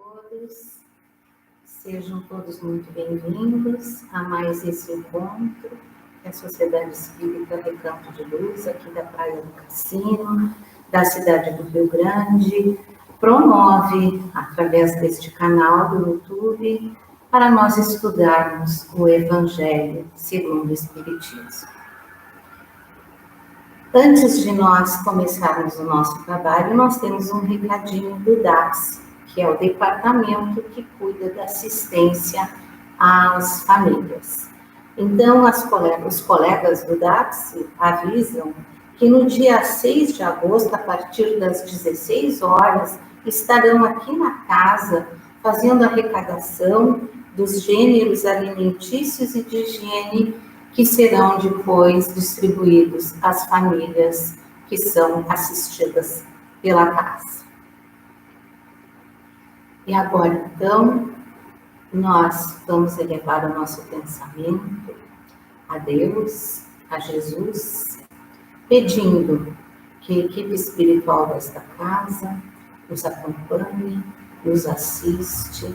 todos, sejam todos muito bem-vindos a mais esse encontro que a Sociedade Espírita Recanto de Luz, aqui da Praia do Cassino, da cidade do Rio Grande, promove através deste canal do YouTube para nós estudarmos o Evangelho segundo o Espiritismo. Antes de nós começarmos o nosso trabalho, nós temos um recadinho do DAPS, que é o departamento que cuida da assistência às famílias. Então, os colegas do DAPS avisam que no dia 6 de agosto, a partir das 16 horas, estarão aqui na casa fazendo a arrecadação dos gêneros alimentícios e de higiene que serão depois distribuídos às famílias que são assistidas pela casa. E agora, então, nós vamos elevar o nosso pensamento a Deus, a Jesus, pedindo que a equipe espiritual desta casa nos acompanhe, nos assista,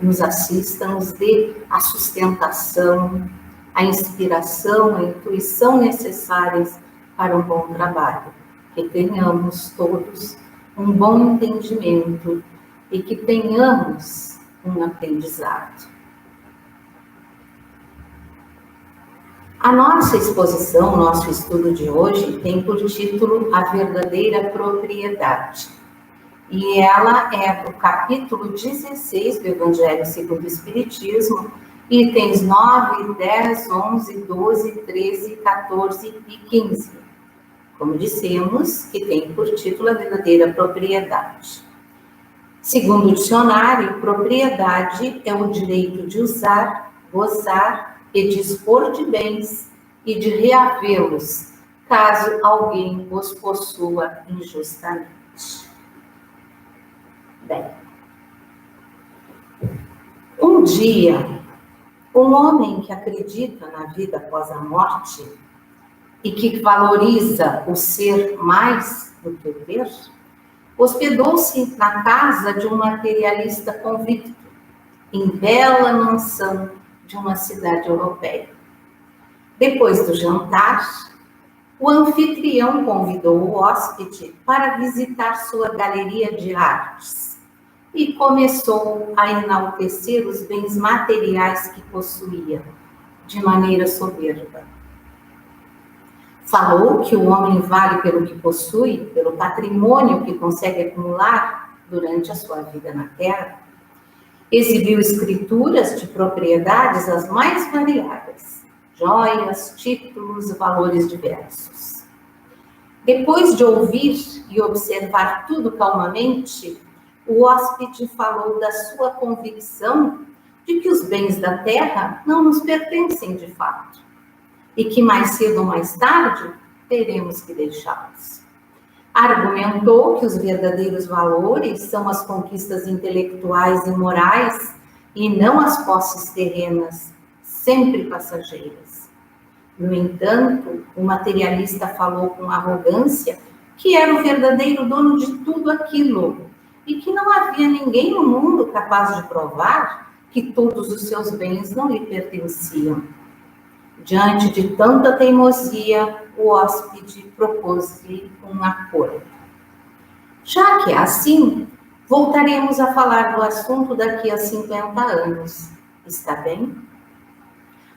nos dê a sustentação, a inspiração, a intuição necessárias para um bom trabalho. Que tenhamos todos um bom entendimento e que tenhamos um aprendizado. A nossa exposição, o nosso estudo de hoje, tem por título A Verdadeira Propriedade. E ela é do capítulo 16 do Evangelho segundo o Espiritismo, itens 9, 10, 11, 12, 13, 14 e 15. Como dissemos, que tem por título A Verdadeira Propriedade. Segundo o dicionário, propriedade é o direito de usar, gozar e dispor de bens e de reavê-los, caso alguém os possua injustamente. Bem, um dia, um homem que acredita na vida após a morte e que valoriza o ser mais do que o ter, hospedou-se na casa de um materialista convicto, em bela mansão de uma cidade europeia. Depois do jantar, o anfitrião convidou o hóspede para visitar sua galeria de artes e começou a enaltecer os bens materiais que possuía, de maneira soberba. Falou que o homem vale pelo que possui, pelo patrimônio que consegue acumular durante a sua vida na Terra. Exibiu escrituras de propriedades as mais variadas, joias, títulos, valores diversos. Depois de ouvir e observar tudo calmamente, o hóspede falou da sua convicção de que os bens da terra não nos pertencem de fato e que mais cedo ou mais tarde teremos que deixá-los. Argumentou que os verdadeiros valores são as conquistas intelectuais e morais e não as posses terrenas, sempre passageiras. No entanto, o materialista falou com arrogância que era o verdadeiro dono de tudo aquilo e que não havia ninguém no mundo capaz de provar que todos os seus bens não lhe pertenciam. Diante de tanta teimosia, o hóspede propôs-lhe um acordo. Já que é assim, voltaremos a falar do assunto daqui a 50 anos. Está bem?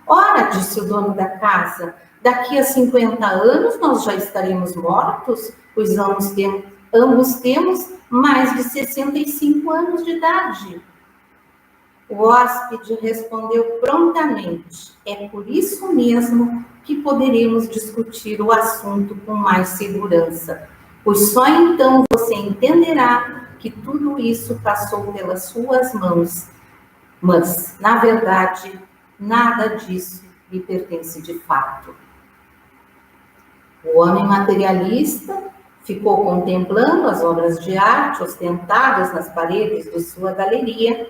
Ora, disse o dono da casa, daqui a 50 anos nós já estaremos mortos, pois ambos temos mais de 65 anos de idade. O hóspede respondeu prontamente: é por isso mesmo que poderemos discutir o assunto com mais segurança, pois só então você entenderá que tudo isso passou pelas suas mãos. Mas, na verdade, nada disso lhe pertence de fato. O homem materialista ficou contemplando as obras de arte ostentadas nas paredes de sua galeria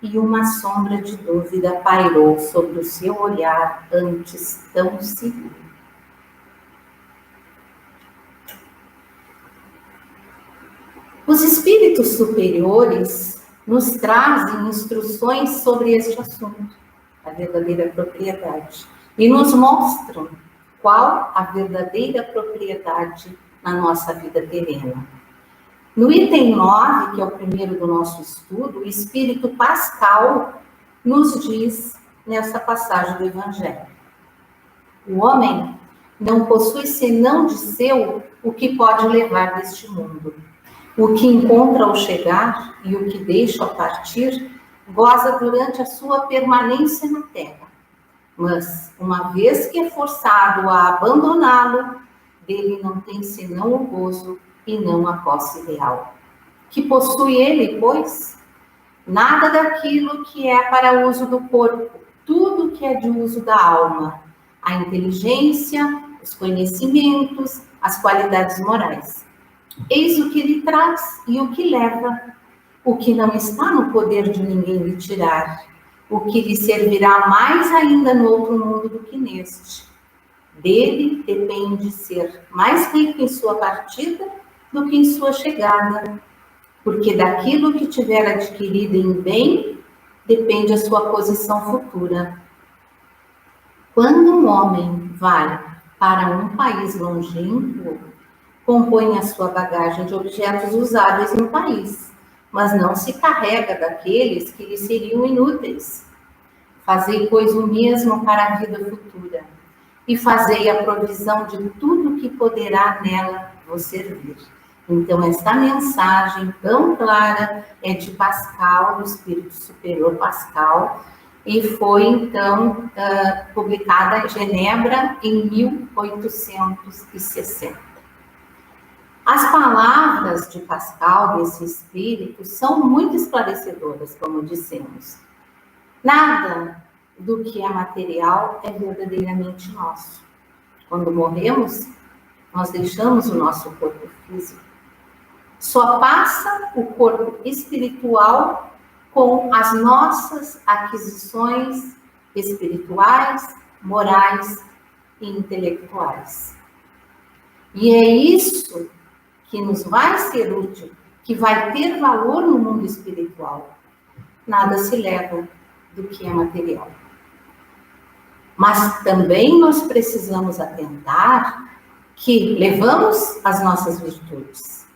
e uma sombra de dúvida pairou sobre o seu olhar antes tão seguro. Os espíritos superiores nos trazem instruções sobre este assunto, a verdadeira propriedade, e nos mostram qual a verdadeira propriedade na nossa vida terrena. No item 9, que é o primeiro do nosso estudo, o Espírito Pascal nos diz nessa passagem do Evangelho: o homem não possui senão de seu o que pode levar deste mundo. O que encontra ao chegar e o que deixa ao partir, goza durante a sua permanência na terra. Mas, uma vez que é forçado a abandoná-lo, dele não tem senão o gozo e não a posse real. Que possui ele, pois? Nada daquilo que é para uso do corpo, tudo que é de uso da alma, a inteligência, os conhecimentos, as qualidades morais. Eis o que lhe traz e o que leva, o que não está no poder de ninguém lhe tirar, o que lhe servirá mais ainda no outro mundo do que neste. Dele depende ser mais rico em sua partida do que em sua chegada, porque daquilo que tiver adquirido em bem, depende a sua posição futura. Quando um homem vai para um país longínquo, compõe a sua bagagem de objetos usáveis no país, mas não se carrega daqueles que lhe seriam inúteis. Fazei, pois, o mesmo para a vida futura, e fazei a provisão de tudo que poderá nela vos servir. Então, esta mensagem tão clara é de Pascal, do Espírito Superior Pascal, e foi, então, publicada em Genebra em 1860. As palavras de Pascal, desse Espírito, são muito esclarecedoras, como dissemos. Nada do que é material é verdadeiramente nosso. Quando morremos, nós deixamos o nosso corpo físico. Só passa o corpo espiritual com as nossas aquisições espirituais, morais e intelectuais. E é isso que nos vai ser útil, que vai ter valor no mundo espiritual. Nada se leva do que é material. Mas também nós precisamos atentar que levamos as nossas virtudes,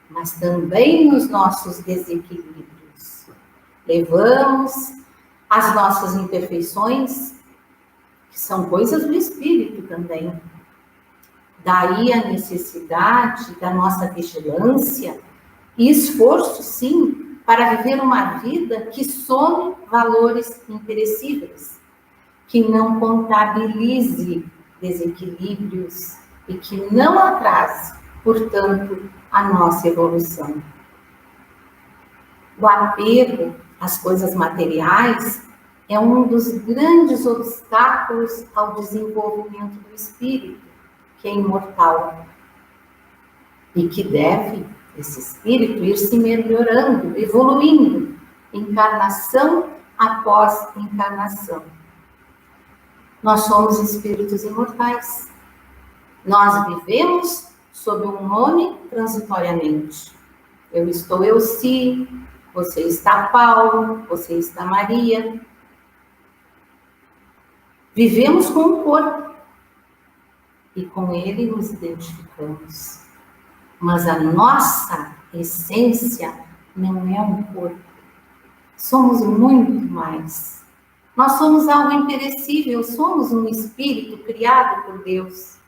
mas também nos nossos desequilíbrios. Levamos as nossas imperfeições, que são coisas do espírito também. Daí a necessidade da nossa vigilância e esforço, sim, para viver uma vida que some valores imperecíveis, que não contabilize desequilíbrios e que não atrase, portanto, a nossa evolução. O apego às coisas materiais é um dos grandes obstáculos ao desenvolvimento do espírito, que é imortal, e que deve, esse espírito, ir se melhorando, evoluindo, encarnação após encarnação. Nós somos espíritos imortais. Nós vivemos sob um nome transitoriamente. Eu estou Elci, você está Paulo, você está Maria. Vivemos com o corpo. E com ele nos identificamos. Mas a nossa essência não é um corpo. Somos muito mais. Nós somos algo imperecível, somos um espírito criado por Deus.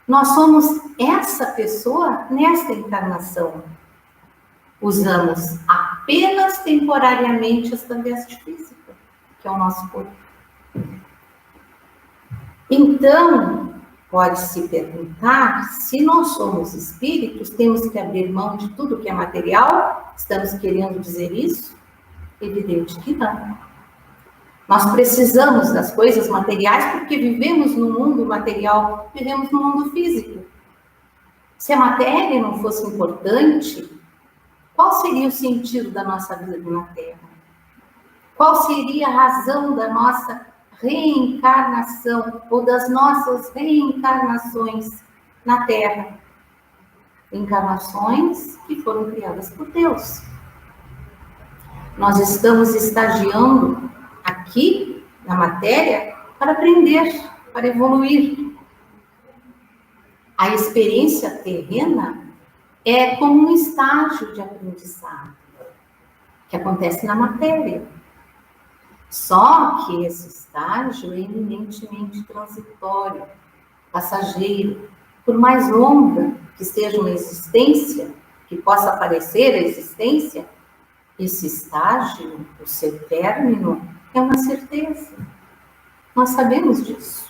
Nós somos essa pessoa nesta encarnação. Usamos apenas temporariamente esta veste física, que é o nosso corpo. Então, pode-se perguntar, se nós somos espíritos, temos que abrir mão de tudo que é material? Estamos querendo dizer isso? Evidente que não. Nós precisamos das coisas materiais porque vivemos no mundo material, vivemos no mundo físico. Se a matéria não fosse importante, qual seria o sentido da nossa vida na Terra? Qual seria a razão da nossa reencarnação ou das nossas reencarnações na Terra? Encarnações que foram criadas por Deus. Nós estamos estagiando aqui na matéria para aprender, para evoluir. A experiência terrena é como um estágio de aprendizado que acontece na matéria. Só que esse estágio é eminentemente transitório, passageiro. Por mais longa que seja uma existência, que possa parecer a existência, esse estágio, o seu término, é uma certeza. Nós sabemos disso.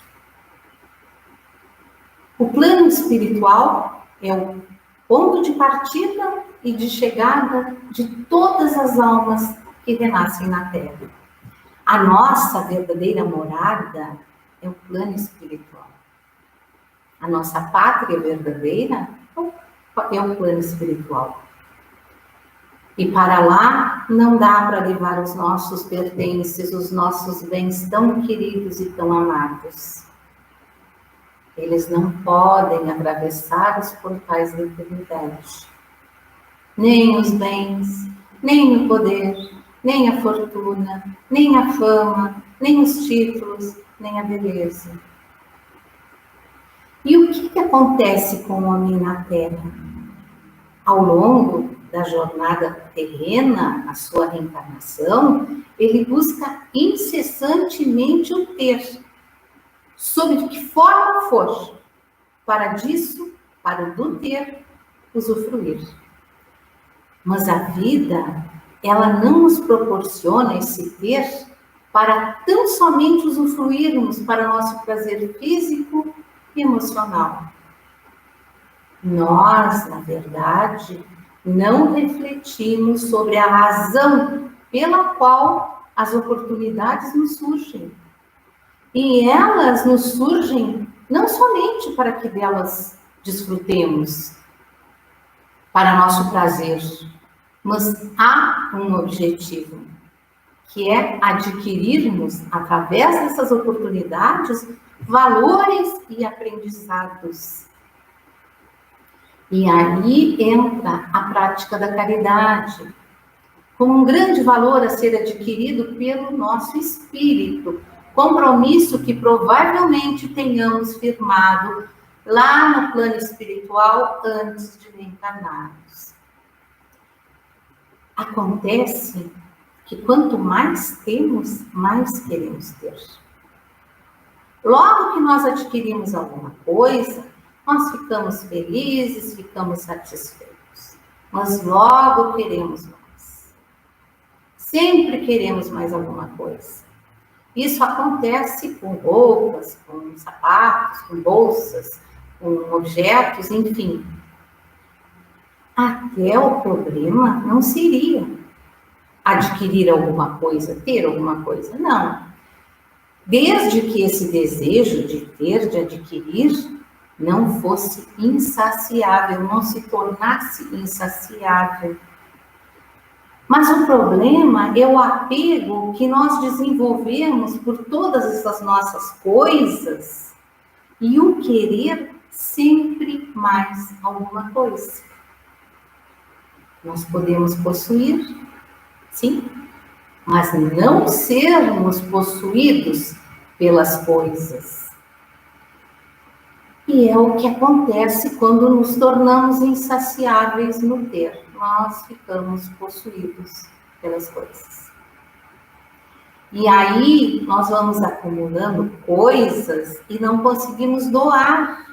O plano espiritual é o ponto de partida e de chegada de todas as almas que renascem na Terra. A nossa verdadeira morada é o plano espiritual. A nossa pátria verdadeira é o plano espiritual. E para lá não dá para levar os nossos pertences, os nossos bens tão queridos e tão amados. Eles não podem atravessar os portais da eternidade. Nem os bens, nem o poder, nem a fortuna, nem a fama, nem os títulos, nem a beleza. E o que acontece com o homem na Terra? Ao longo da jornada terrena, a sua reencarnação, ele busca incessantemente o ter, sob que forma for, para disso, para o do ter, usufruir. Mas a vida, ela não nos proporciona esse ter para tão somente usufruirmos para nosso prazer físico e emocional. Nós, na verdade, não refletimos sobre a razão pela qual as oportunidades nos surgem. E elas nos surgem não somente para que delas desfrutemos, para nosso prazer, mas há um objetivo, que é adquirirmos, através dessas oportunidades, valores e aprendizados. E aí entra a prática da caridade, como um grande valor a ser adquirido pelo nosso espírito, compromisso que provavelmente tenhamos firmado lá no plano espiritual antes de reencarnarmos. Acontece que quanto mais temos, mais queremos ter. Logo que nós adquirimos alguma coisa, nós ficamos felizes, ficamos satisfeitos. Mas logo queremos mais. Sempre queremos mais alguma coisa. Isso acontece com roupas, com sapatos, com bolsas, com objetos, enfim. Até o problema não seria adquirir alguma coisa, ter alguma coisa, não. Desde que esse desejo de ter, de adquirir, não fosse insaciável, não se tornasse insaciável. Mas o problema é o apego que nós desenvolvemos por todas essas nossas coisas e o querer sempre mais alguma coisa. Nós podemos possuir, sim, mas não sermos possuídos pelas coisas. E é o que acontece quando nos tornamos insaciáveis no ter. Nós ficamos possuídos pelas coisas. E aí nós vamos acumulando coisas e não conseguimos doar,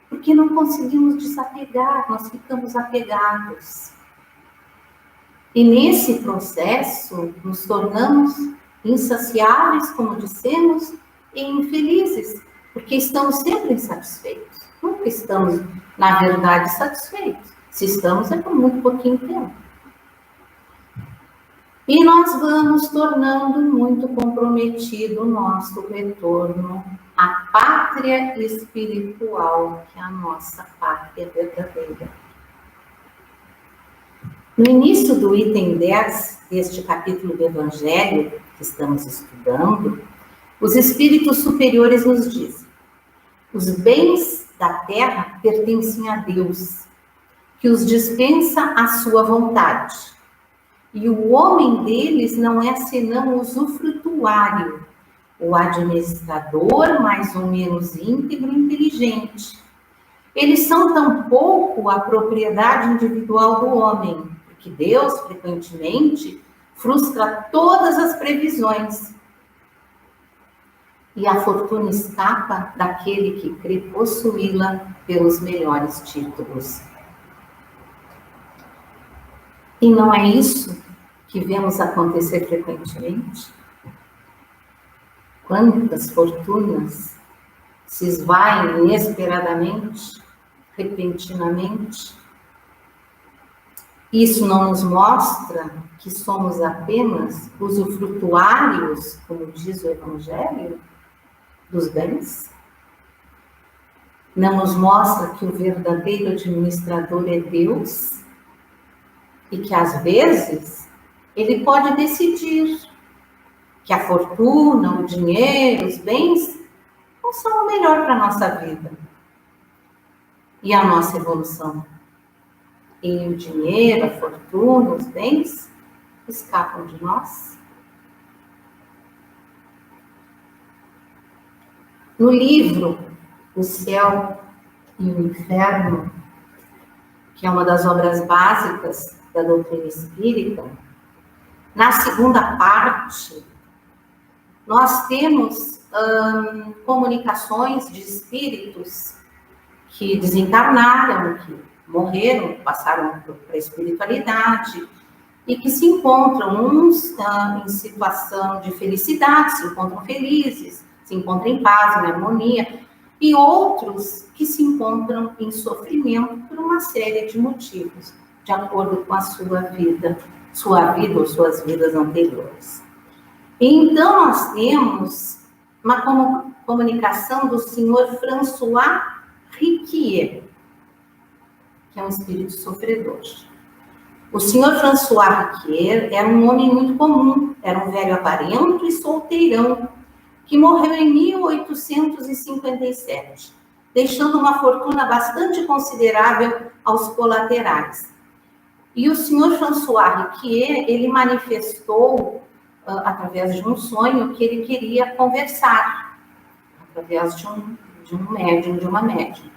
porque não conseguimos desapegar, nós ficamos apegados. E nesse processo nos tornamos insaciáveis, como dissemos, e infelizes, porque estamos sempre insatisfeitos. Nunca estamos, na verdade, satisfeitos. Se estamos, é por muito pouquinho tempo. E nós vamos tornando muito comprometido o nosso retorno à pátria espiritual, que é a nossa pátria verdadeira. No início do item 10 deste capítulo do Evangelho, que estamos estudando, os espíritos superiores nos dizem: os bens da terra pertencem a Deus, que os dispensa à sua vontade. e o homem deles não é senão o usufrutuário, o administrador mais ou menos íntegro e inteligente. Eles são tampouco a propriedade individual do homem, porque Deus, frequentemente, frustra todas as previsões. E a fortuna escapa daquele que crê possuí-la pelos melhores títulos. E não é isso que vemos acontecer frequentemente? Quantas fortunas se esvaem inesperadamente, repentinamente? Isso não nos mostra que somos apenas usufrutuários, como diz o Evangelho, dos bens? Não nos mostra que o verdadeiro administrador é Deus? E que, às vezes, ele pode decidir que a fortuna, o dinheiro, os bens não são o melhor para a nossa vida e a nossa evolução. E o dinheiro, a fortuna, os bens escapam de nós. No livro O Céu e o Inferno, que é uma das obras básicas da doutrina espírita, na segunda parte, nós temos comunicações de espíritos que desencarnaram, que morreram, passaram para a espiritualidade, e que se encontram, uns em situação de felicidade, se encontram felizes, se encontram em paz, em harmonia, e outros que se encontram em sofrimento por uma série de motivos, de acordo com a sua vida ou suas vidas anteriores. Então, nós temos uma comunicação do senhor François Riquier, que é um espírito sofredor. O senhor François Riquier era um homem muito comum, era um velho avarento e solteirão, que morreu em 1857, deixando uma fortuna bastante considerável aos colaterais. E o senhor François Riquier, ele manifestou, através de um sonho, que ele queria conversar, através de um médium, de uma médium.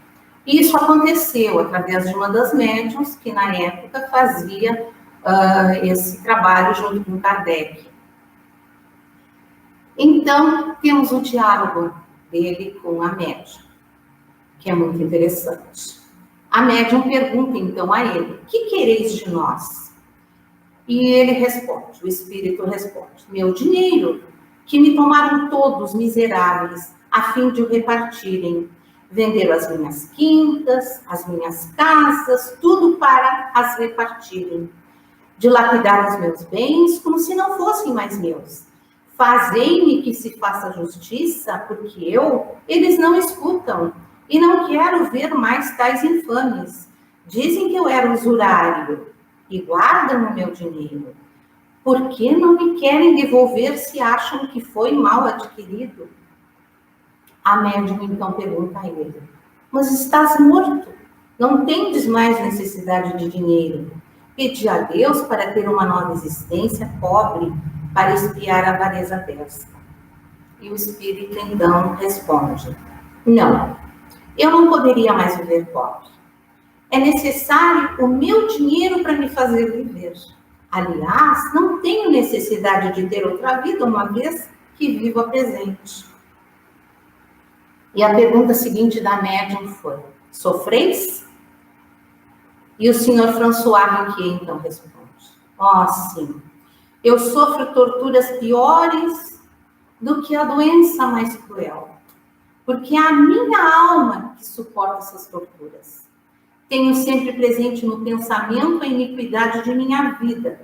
E isso aconteceu através de uma das médiuns, que na época fazia esse trabalho junto com Kardec. Então, temos o diálogo dele com a médium, que é muito interessante. A médium pergunta, então, a ele: que quereis de nós? E ele responde, o espírito responde: meu dinheiro, que me tomaram todos miseráveis, a fim de o repartirem. Venderam as minhas quintas, as minhas casas, tudo para as repartirem. Dilapidaram os meus bens como se não fossem mais meus. Fazei-me que se faça justiça, porque eles não escutam, e não quero ver mais tais infames. Dizem que eu era usurário, e guardam o meu dinheiro. Por que não me querem devolver se acham que foi mal adquirido? A médium então pergunta a ele: mas estás morto, não tendes mais necessidade de dinheiro. Pedi a Deus para ter uma nova existência pobre, para expiar a avareza desta. E o espírito então responde: não, eu não poderia mais viver pobre. É necessário o meu dinheiro para me fazer viver. Aliás, não tenho necessidade de ter outra vida, uma vez que vivo a presente. E a pergunta seguinte da médium foi: sofreis? E o senhor François Riquier então responde: sim, eu sofro torturas piores do que a doença mais cruel, porque é a minha alma que suporta essas torturas. Tenho sempre presente no pensamento a iniquidade de minha vida,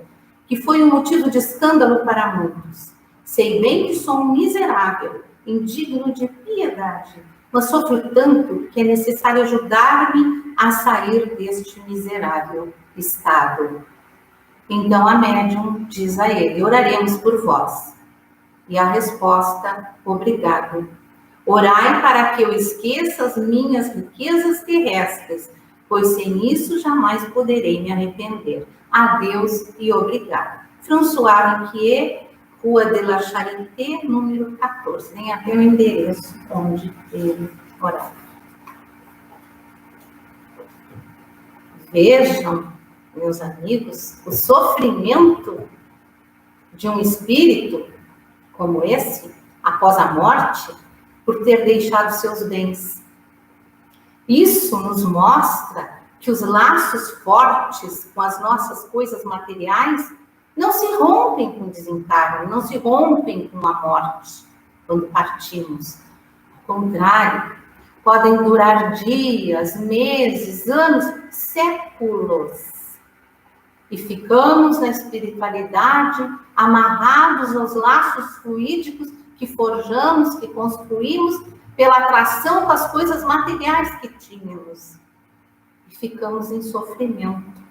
que foi um motivo de escândalo para muitos. Sei bem que sou um miserável, indigno de piedade, mas sofro tanto que é necessário ajudar-me a sair deste miserável estado. Então a médium diz a ele: oraremos por vós. E a resposta: obrigado. Orai para que eu esqueça as minhas riquezas terrestres, pois sem isso jamais poderei me arrepender. Adeus e obrigado. François Riquier, Rua de la Charité, número 14. Tem até o endereço onde ele morava. Vejam, meus amigos, o sofrimento de um espírito como esse, após a morte, por ter deixado seus bens. Isso nos mostra que os laços fortes com as nossas coisas materiais não se rompem com o desencarne, não se rompem com a morte, quando partimos. Ao contrário, podem durar dias, meses, anos, séculos. E ficamos na espiritualidade amarrados aos laços fluídicos que forjamos, que construímos pela atração com as coisas materiais que tínhamos. E ficamos em sofrimento.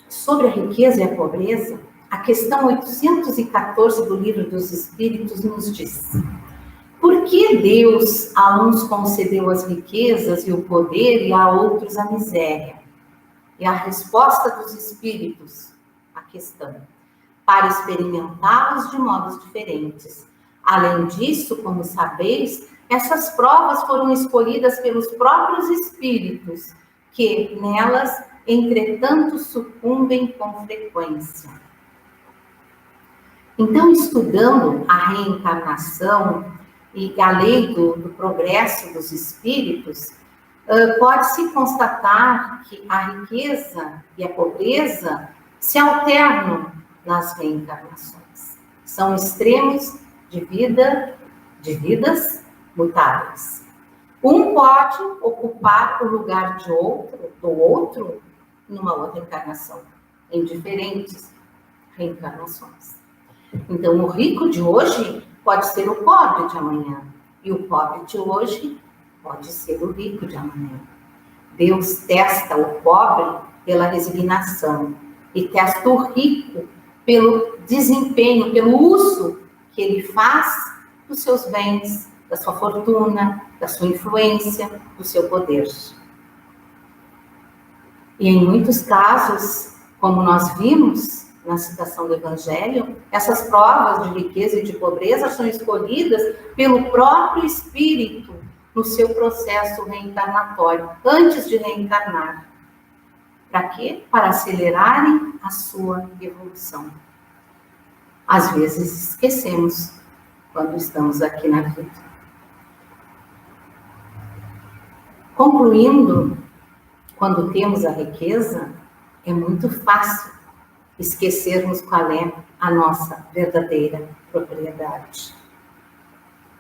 Sobre a riqueza e a pobreza, a questão 814 do Livro dos Espíritos nos diz: por que Deus a uns concedeu as riquezas e o poder e a outros a miséria? E a resposta dos espíritos à questão: para experimentá-los de modos diferentes. Além disso, como sabeis, essas provas foram escolhidas pelos próprios espíritos, que nelas, entretanto, sucumbem com frequência. Então, estudando a reencarnação e a lei do progresso dos espíritos, pode-se constatar que a riqueza e a pobreza se alternam nas reencarnações. São extremos de vidas mutáveis. Um pode ocupar o lugar do outro numa outra encarnação, em diferentes reencarnações. Então, o rico de hoje pode ser o pobre de amanhã, e o pobre de hoje pode ser o rico de amanhã. Deus testa o pobre pela resignação e testa o rico pelo desempenho, pelo uso que ele faz dos seus bens, da sua fortuna, da sua influência, do seu poder. E em muitos casos, como nós vimos na citação do Evangelho, essas provas de riqueza e de pobreza são escolhidas pelo próprio Espírito no seu processo reencarnatório, antes de reencarnar. Para quê? Para acelerarem a sua evolução. Às vezes esquecemos quando estamos aqui na vida. Concluindo, quando temos a riqueza, é muito fácil esquecermos qual é a nossa verdadeira propriedade.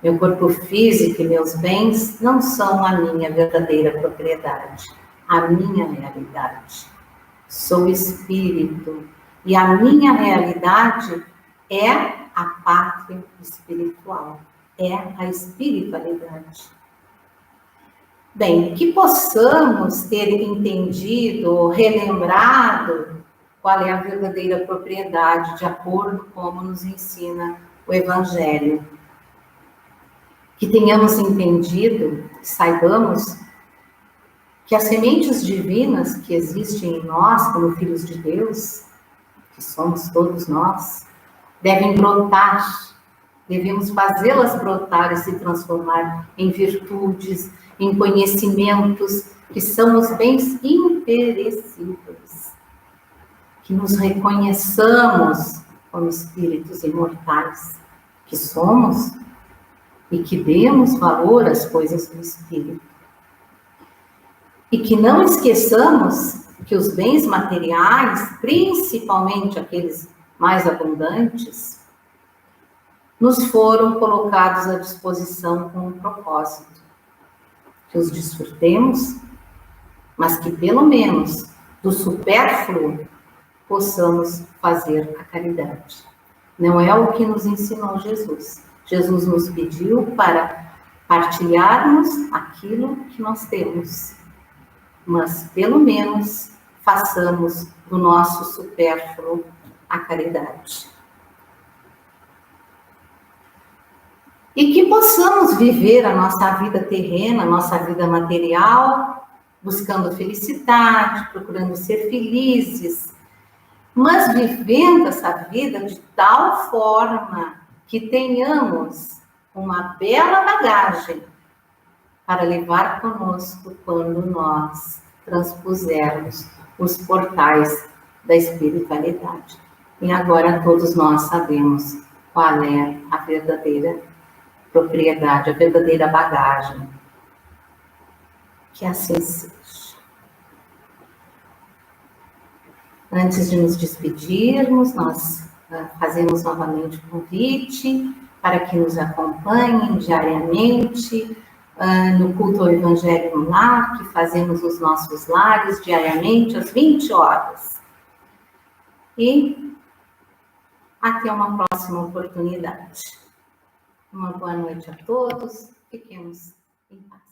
Meu corpo físico e meus bens não são a minha verdadeira propriedade, a minha realidade. Sou espírito e a minha realidade é a pátria espiritual, é a espiritualidade. Bem, que possamos ter entendido, relembrado qual é a verdadeira propriedade, de acordo com como nos ensina o Evangelho. Que tenhamos entendido, saibamos que as sementes divinas que existem em nós, como filhos de Deus, que somos todos nós, devem brotar, devemos fazê-las brotar e se transformar em virtudes, em conhecimentos que são os bens imperecíveis. Que nos reconheçamos como espíritos imortais que somos e que demos valor às coisas do espírito. E que não esqueçamos que os bens materiais, principalmente aqueles mais abundantes, nos foram colocados à disposição com um propósito. Que os desfrutemos, mas que pelo menos do supérfluo possamos fazer a caridade. Não é o que nos ensinou Jesus. Jesus nos pediu para partilharmos aquilo que nós temos, mas pelo menos façamos do nosso supérfluo a caridade. E que possamos viver a nossa vida terrena, a nossa vida material, buscando felicidade, procurando ser felizes, mas vivendo essa vida de tal forma que tenhamos uma bela bagagem para levar conosco quando nós transpusermos os portais da espiritualidade. E agora todos nós sabemos qual é a verdadeira propriedade, a verdadeira bagagem. Que assim seja. Antes de nos despedirmos, nós fazemos novamente o convite para que nos acompanhem diariamente no culto ao Evangelho no Lar, que fazemos nos nossos lares diariamente às 20 horas. E até uma próxima oportunidade. Uma boa noite a todos. Fiquemos em paz.